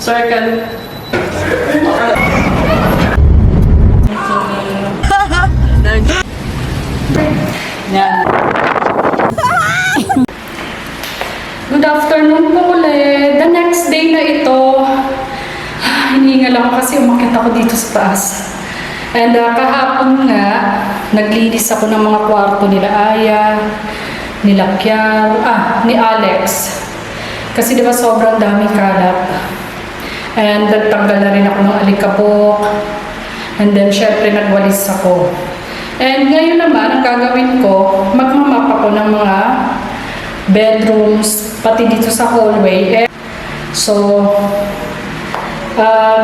Circle. Yan. Good afternoon po ulit. The next day na ito, hiningal ako kasi umakyat ako dito sa taas. And kahapon nga, naglinis ako ng mga kwarto nila Aya, nila Kiar, ni Alex. Kasi diba sobrang daming kalat. And nagtanggal na rin ako ng alikabok. And then syempre nagwalis ako. And ngayon naman, ang gagawin ko, magmamap ako ng mga bedrooms, pati dito sa hallway. So,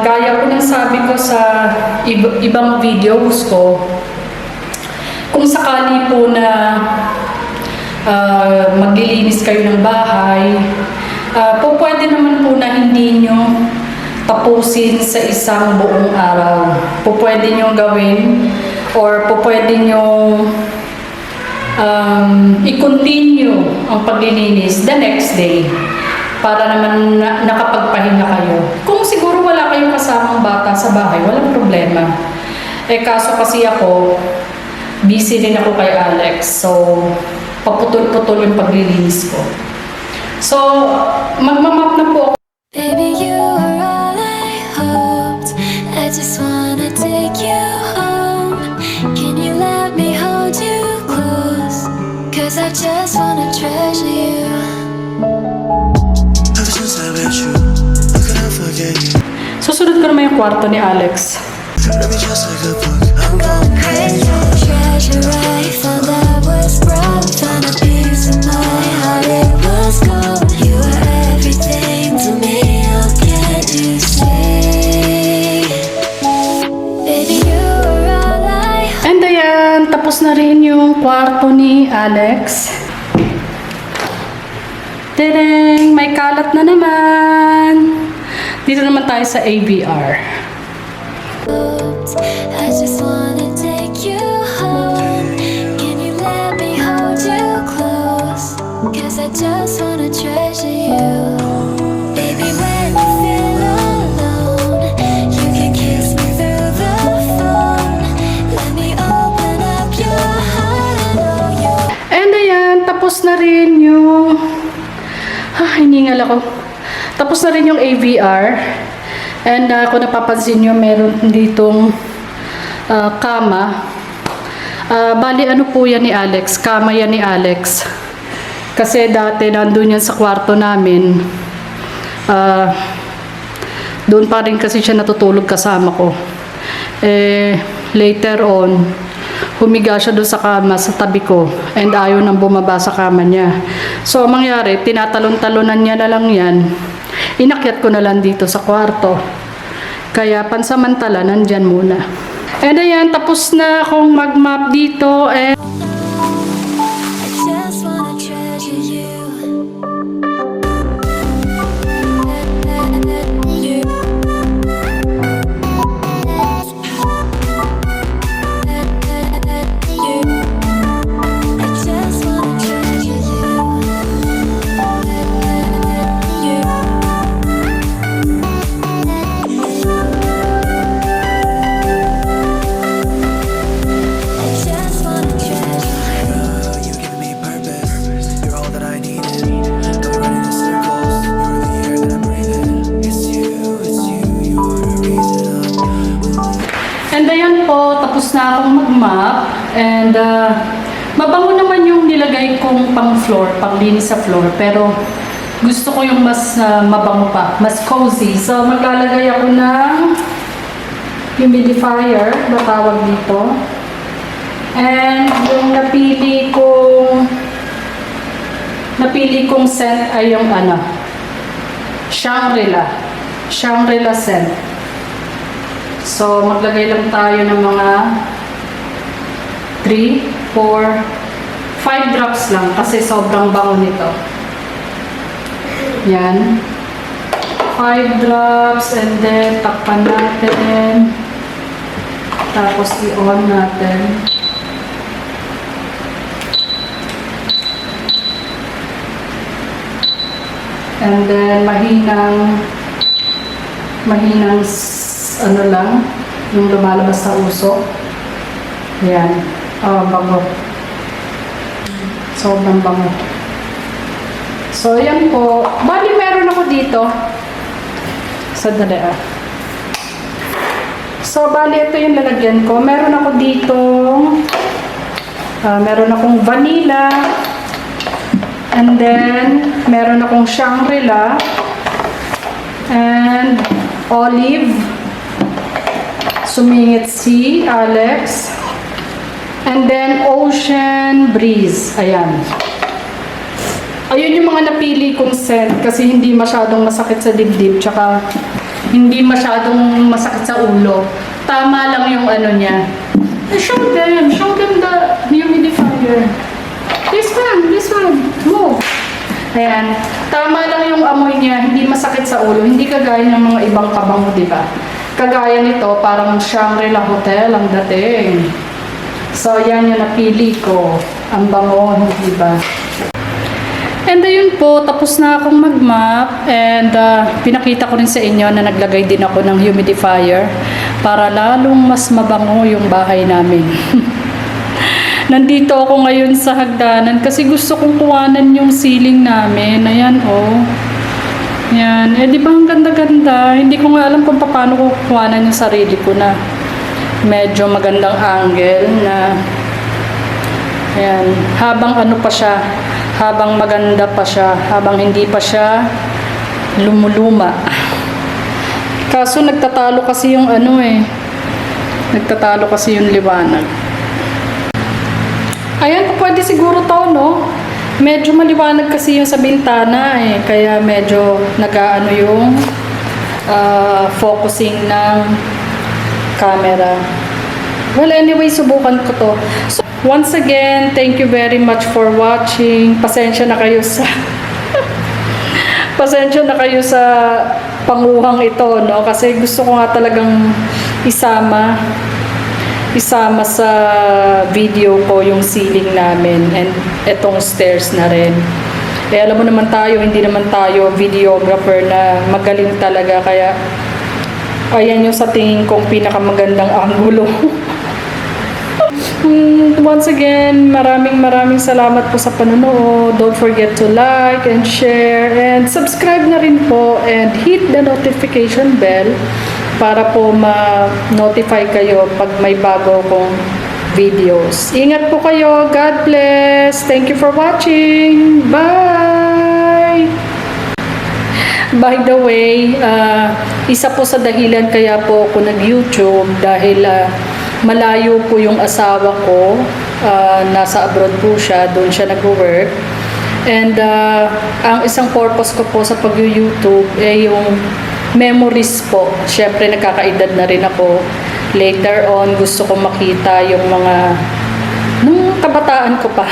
gaya ko ng sabi ko sa ibang videos ko, kung sakali po na maglilinis kayo ng bahay, pwede naman po na hindi nyo tapusin sa isang buong araw. Pwede nyo gawin or pwede nyo i-continue ang paglilinis the next day para naman nakapagpahinga kayo. Kung siguro wala kayong kasamang bata sa bahay, walang problema. Kaso kasi ako, busy din ako kay Alex. So, paputol-putol yung paglilinis ko. So, magmamap na po ako. Baby, you are all I hoped. I just wanna take you home. Can you let me hold you close? Cause I just wanna treasure you. Ever since I met you, how could I forget you? Susunod ko naman yung kwarto ni Alex. Read me just like a book, I'm going crazy. Treasure I found that was broke. Found a piece of my heart, it was gold. You were everything to me, oh can't you see? Baby, you are all I hope. And ayan, tapos na rin yung kwarto ni Alex. Tadang! May kalat na naman! Dito naman tayo sa ABR. I just wanna take you home. Can you let me hold you close? Cause I just wanna treasure you. Baby, when you feel alone, you can kiss me through the phone. Let me open up your heart, I know you. And ayan, tapos na rin yung... hiningal ako. Tapos na rin yung AVR. And kung napapansin nyo, meron ditong kama. Bali, ano po yan ni Alex? Kama yan ni Alex. Kasi dati, nandun yan sa kwarto namin. Doon pa rin kasi siya natutulog kasama ko. Later on, humiga siya doon sa kama sa tabi ko and ayaw nang bumaba sa kama niya. So, ang mangyari, tinatalon-talonan niya na lang yan. Inakyat ko na lang dito sa kwarto. Kaya pansamantala, nandyan muna. And ayan, tapos na akong mag-map dito. I just wanna treasure you. I just wanna treasure you. I just wanna treasure you. You give me purpose, you're all that I needed. No running in circles, you're the air that I'm breathing. It's you, you are the reason I'm. And ayan po, tapos na akong mag-map. And mabango naman yung nilagay kong pang-floor, pang-linis sa floor. Pero gusto ko yung mas mabango pa, mas cozy. So maglalagay ako ng humidifier, ba tawag dito. And yung napili kong scent ay yung Shangri-La scent. So maglagay lang tayo ng mga 3, 4, 5 drops lang kasi sobrang bango nito. Yan. 5 drops and then takpan natin. Tapos i-on natin. And then mahinang mahinang ano lang, yung lumalabas sa usok. Yan. Bango. Sobrang bango. So, yan po. Bali, meron ako dito. Sandali So, bali, ito yung lalagyan ko. Meron ako dito. Meron akong vanilla. And then, meron akong Shangri-La. And olive. Sumingit si Alex. And then, ocean breeze. Ayan. Ayun yung mga napili kong scent kasi hindi masyadong masakit sa dibdib tsaka hindi masyadong masakit sa ulo. Tama lang yung ano niya. Show them the humidifier. This one, move. Ayan. Tama lang yung amoy niya, hindi masakit sa ulo. Hindi kagaya ng mga ibang kabango, di ba? Kagaya nito, parang Shangri-La Hotel ang dating. So, yan yung napili ko. Ang bango, hindi ba? And ayun po, tapos na akong mag-map and pinakita ko rin sa inyo na naglagay din ako ng humidifier para lalong mas mabango yung bahay namin. Nandito ako ngayon sa hagdanan kasi gusto kong kuwanan yung ceiling namin. Ayan, oh. Yan. Eh, di ba ang ganda-ganda? Hindi ko nga alam kung paano ko kuwanan yung sarili ko na medyo magandang angle na ayan. Habang ano pa siya, habang maganda pa siya, habang hindi pa siya lumuluma. Kaso nagtatalo kasi yung ano nagtatalo kasi yung liwanag. Ayan, pwede siguro to, no? Medyo maliwanag kasi yung sa bintana kaya medyo nag-aano yung focusing ng camera. Well, anyway, subukan ko to. So, once again, thank you very much for watching. Pasensya na kayo sa pasensya na kayo sa panguhang ito, no? Kasi gusto ko nga talagang isama sa video ko yung ceiling namin and etong stairs na rin. Eh, alam mo naman tayo, hindi naman tayo videographer na magaling talaga, kaya ayan yung sa tingin kong pinakamagandang angulo. Once again, maraming salamat po sa panonood. Don't forget to like and share and subscribe na rin po and hit the notification bell para po ma-notify kayo pag may bago kong videos. Ingat po kayo. God bless. Thank you for watching. Bye! By the way, isa po sa dahilan kaya po ako nag-YouTube dahil malayo po yung asawa ko. Nasa abroad po siya. Doon siya nag-work. And ang isang purpose ko po sa pag-YouTube ay yung memories po. Siyempre, nagkakaedad na rin ako. Later on, gusto ko makita yung mga nung kabataan ko pa.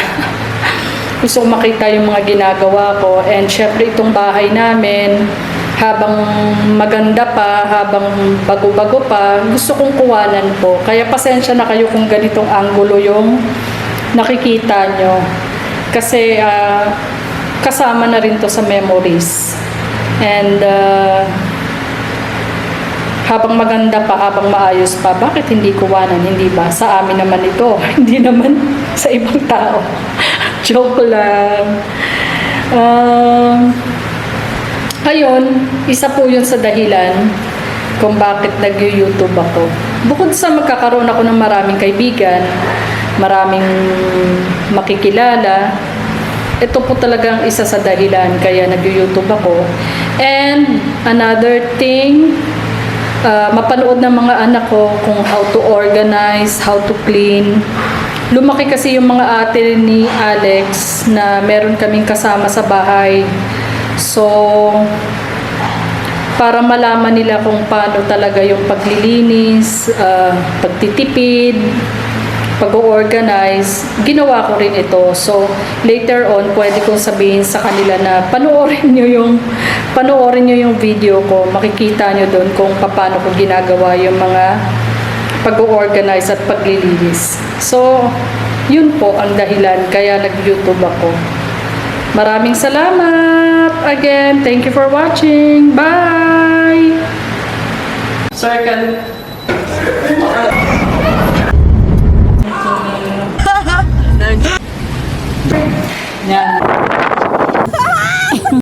Gusto ko makita yung mga ginagawa ko. And syempre, itong bahay namin, habang maganda pa, habang bago-bago pa, gusto kong kuwanan po. Kaya pasensya na kayo kung ganitong angulo yung nakikita nyo. Kasi kasama na rin to sa memories. And habang maganda pa, habang maayos pa, bakit hindi kuwanan? Hindi ba? Sa amin naman ito. Hindi naman sa ibang tao. Joke lang. Ayun, isa po yun sa dahilan kung bakit nag-YouTube ako. Bukod sa magkakaroon ako ng maraming kaibigan, maraming makikilala, ito po talagang isa sa dahilan kaya nag-YouTube ako. And another thing, mapanood ng mga anak ko kung how to organize, how to clean. Lumaki kasi yung mga ate ni Alex na meron kaming kasama sa bahay. So, para malaman nila kung paano talaga yung paglilinis, pagtitipid, pag-organize, ginawa ko rin ito. So, later on, pwede kong sabihin sa kanila na panoorin nyo yung video ko. Makikita nyo doon kung paano ko ginagawa yung mga pag-organize at paglilinis. So, yun po ang dahilan kaya nag-YouTube ako. Maraming salamat! Again, thank you for watching. Bye! Circle. Yan.